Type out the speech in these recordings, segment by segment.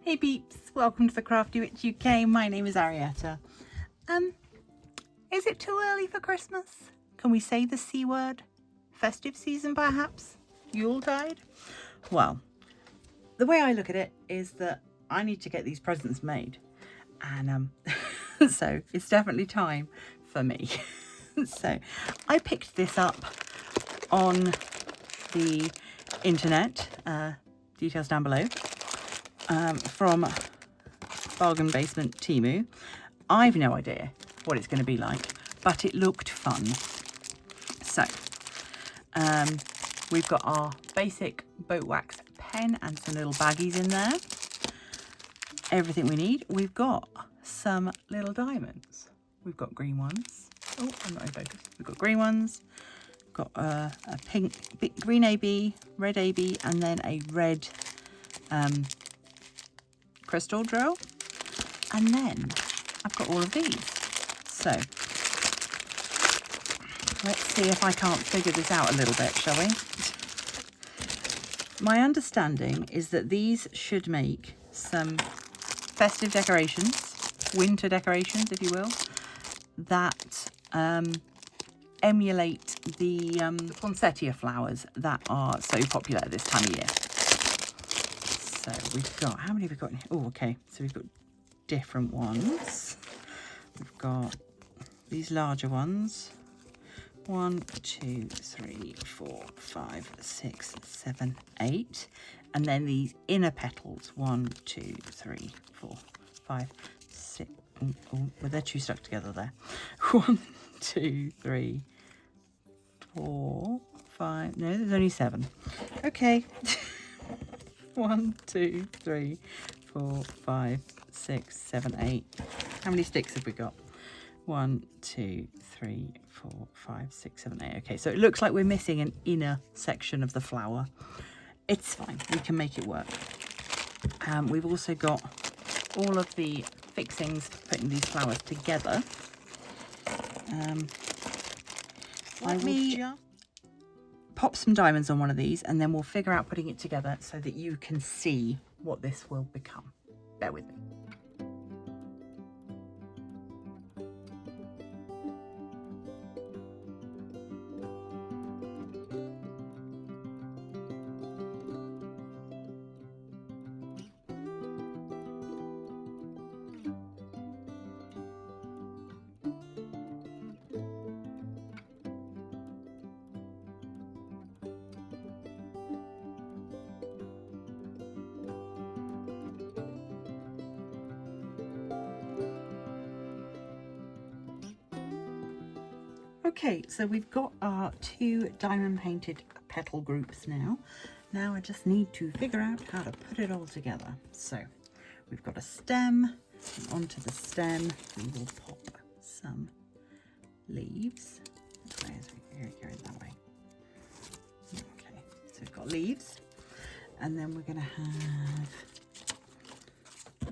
Hey peeps, welcome to the Crafty Witch UK. My name is Arietta. Is it too early for Christmas? Can we say the C word? Festive season perhaps? Yuletide? Well, the way I look at it is that I need to get these presents made. And so it's definitely time for me. So I picked this up on the internet, details down below. From Bargain Basement Temu. I've no idea what it's going to be like, but it looked fun. So, we've got our basic boat wax pen and some little baggies in there. Everything we need. We've got some little diamonds. We've got green ones. Oh, I'm not in focus. We've got green ones. Got a pink, green AB, red AB, and then a red crystal drill, and then I've got all of these. So let's see if I can't figure this out a little bit, shall we? My understanding is that these should make some festive decorations, winter decorations if you will, that emulate the Poinsettia flowers that are so popular at this time of year. So we've got, how many have we got in here? Oh, okay. So we've got different ones. We've got these larger ones. 1, 2, 3, 4, 5, 6, 7, 8. And then these inner petals. 1, 2, 3, 4, 5, 6. Oh, well, they're two stuck together there. 1, 2, 3, 4, 5. No, there's only 7. Okay. 1, 2, 3, 4, 5, 6, 7, 8. How many sticks have we got? 1, 2, 3, 4, 5, 6, 7, 8. Okay, so it looks like we're missing an inner section of the flower. It's fine, we can make it work. We've also got all of the fixings for putting these flowers together. Let me pop some diamonds on one of these and then we'll figure out putting it together so that you can see what this will become. Bear with me. Okay, so we've got our 2 diamond painted petal groups now. Now I just need to figure out how to put it all together. So we've got a stem, and onto the stem we will pop some leaves. Here we go, that way. Okay, so we've got leaves, and then we're going to have,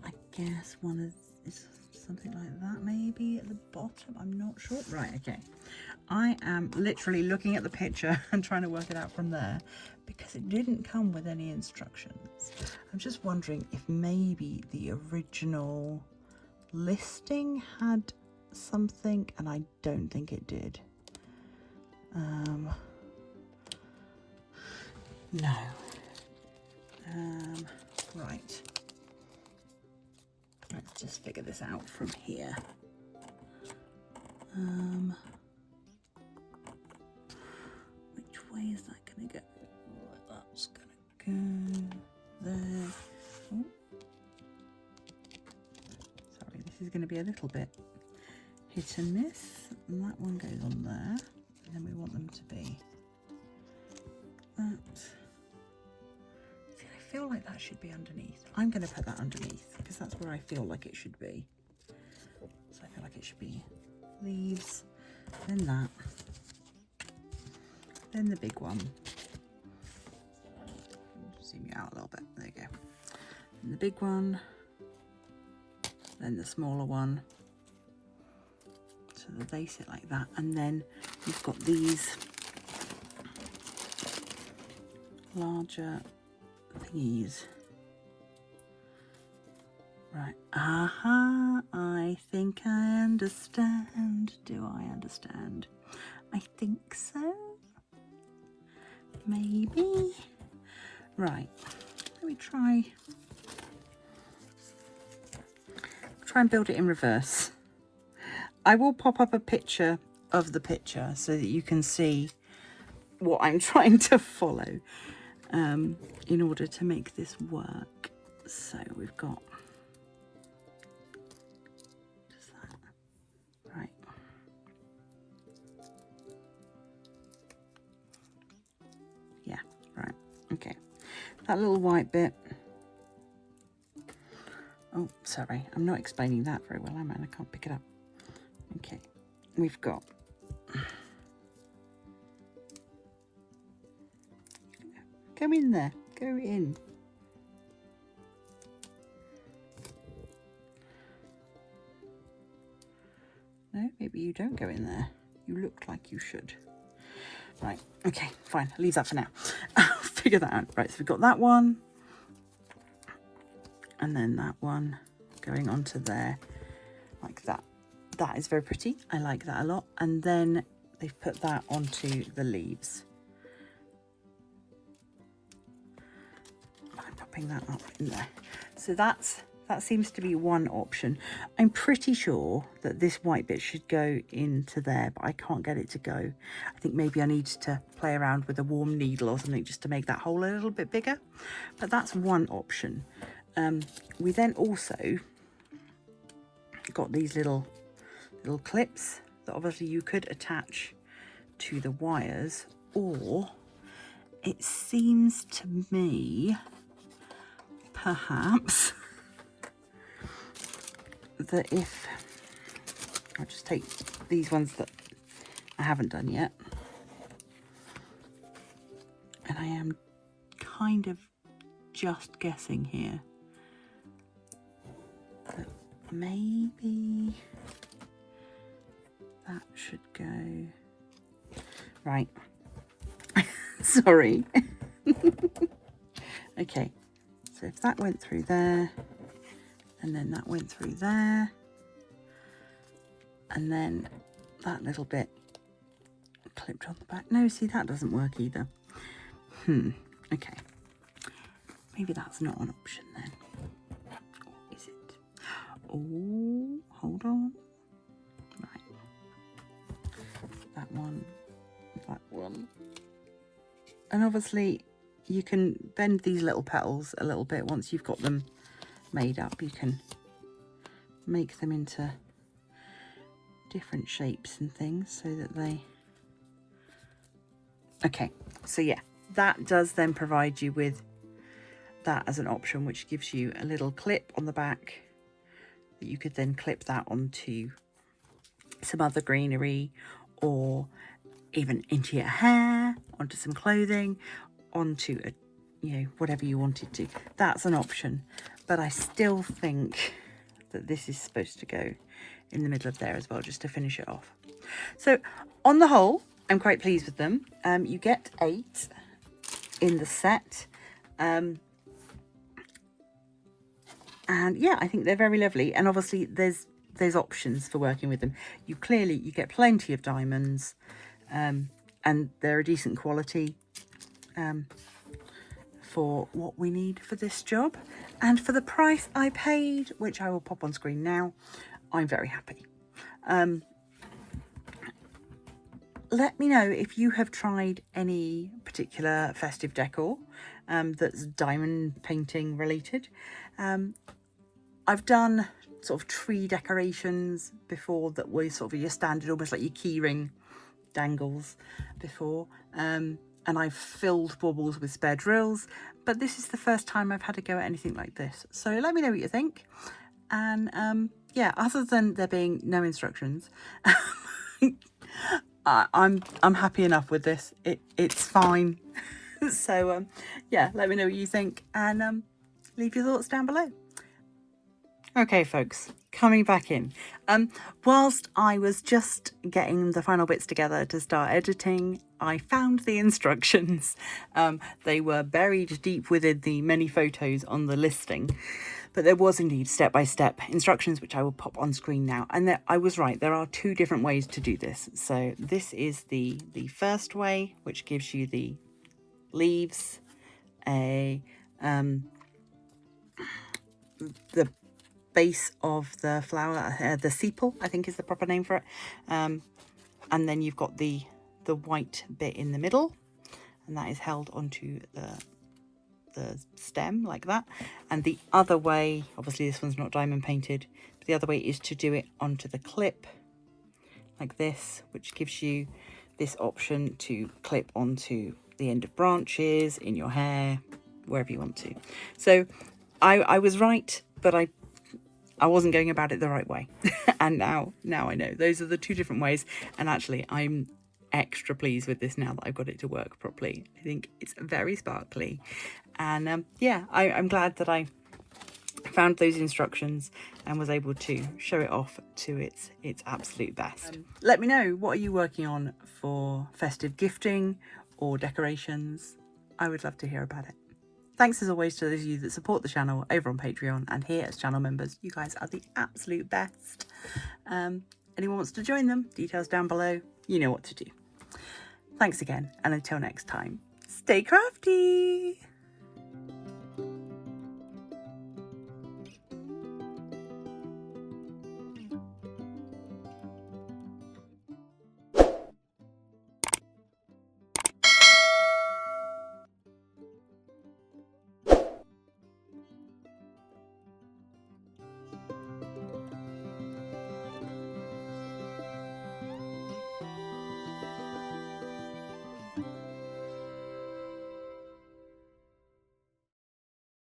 I guess, one of is something like that maybe at the bottom. I'm not sure. Right, okay. I am literally looking at the picture and trying to work it out from there because it didn't come with any instructions. I'm just wondering if maybe the original listing had something and I don't think it did. No. Right. Let's just figure this out from here. Which way is that going to go? That's going to go there. Oh. Sorry, this is going to be a little bit hit and miss. And that one goes on there. And then we want them to be that. See, I feel like that should be underneath. I'm going to put that underneath because that's where I feel like it should be. So I feel like it should be leaves, then that, then the big one. Zoom you out a little bit. There you go. And the big one, then the smaller one. So they'll base it like that, and then you've got these larger thingies Right, I think I understand. Do I understand? I think so. Maybe. Right, let me try and build it in reverse. I will pop up a picture of the picture so that you can see what I'm trying to follow in order to make this work. So we've got just that. Right. Yeah, right. Okay. That little white bit. Oh, sorry. I'm not explaining that very well, am I? I can't pick it up. Okay. We've got go in there. Go in. No, maybe you don't go in there. You look like you should. Right, okay, fine. Leave that for now. I'll figure that out. Right, so we've got that one. And then that one going onto there like that. That is very pretty. I like that a lot. And then they've put that onto the leaves. I'm popping that up in there. So that seems to be one option. I'm pretty sure that this white bit should go into there, but I can't get it to go. I think maybe I need to play around with a warm needle or something just to make that hole a little bit bigger. But that's one option. We then also got these little clips that obviously you could attach to the wires, or it seems to me perhaps that if I'll just take these ones that I haven't done yet, and I am kind of just guessing here that maybe that should go right. Sorry. Okay, so if that went through there, and then that went through there, and then that little bit clipped on the back. No, see, that doesn't work either. Okay. Maybe that's not an option then. Or is it? Oh, hold on. Right. That one. That one. And obviously you can bend these little petals a little bit once you've got them made up. You can make them into different shapes and things so that they... Okay, so yeah, that does then provide you with that as an option, which gives you a little clip on the back that you could then clip that onto some other greenery, or even into your hair, onto some clothing, onto a, you know, whatever you wanted to. That's an option, but I still think that this is supposed to go in the middle of there as well, just to finish it off. So on the whole, I'm quite pleased with them. You get 8 in the set. And yeah, I think they're very lovely. And obviously there's options for working with them. You get plenty of diamonds, and they're a decent quality for what we need for this job. And for the price I paid, which I will pop on screen now, I'm very happy. Let me know if you have tried any particular festive decor that's diamond painting related. I've done sort of tree decorations before that were sort of your standard, almost like your keyring dangles before. And I've filled baubles with spare drills, but this is the first time I've had to go at anything like this. So let me know what you think. And yeah, other than there being no instructions, I'm happy enough with this. It's fine. So yeah, let me know what you think, and leave your thoughts down below. Okay, folks, coming back in. Whilst I was just getting the final bits together to start editing, I found the instructions. They were buried deep within the many photos on the listing, but there was indeed step-by-step instructions, which I will pop on screen now. And I was right, there are 2 different ways to do this. So this is the first way, which gives you the leaves, the base of the flower, the sepal, I think is the proper name for it. And then you've got the white bit in the middle, and that is held onto the stem like that. And the other way, obviously this one's not diamond painted, but the other way is to do it onto the clip like this, which gives you this option to clip onto the end of branches, in your hair, wherever you want to. So I was right, but I wasn't going about it the right way. And now I know. Those are the 2 different ways. And actually, I'm extra pleased with this now that I've got it to work properly. I think it's very sparkly. And yeah, I'm glad that I found those instructions and was able to show it off to its absolute best. Let me know, what are you working on for festive gifting or decorations? I would love to hear about it. Thanks as always to those of you that support the channel over on Patreon and here as channel members. You guys are the absolute best. Anyone wants to join them, details down below. You know what to do. Thanks again, and until next time, stay crafty!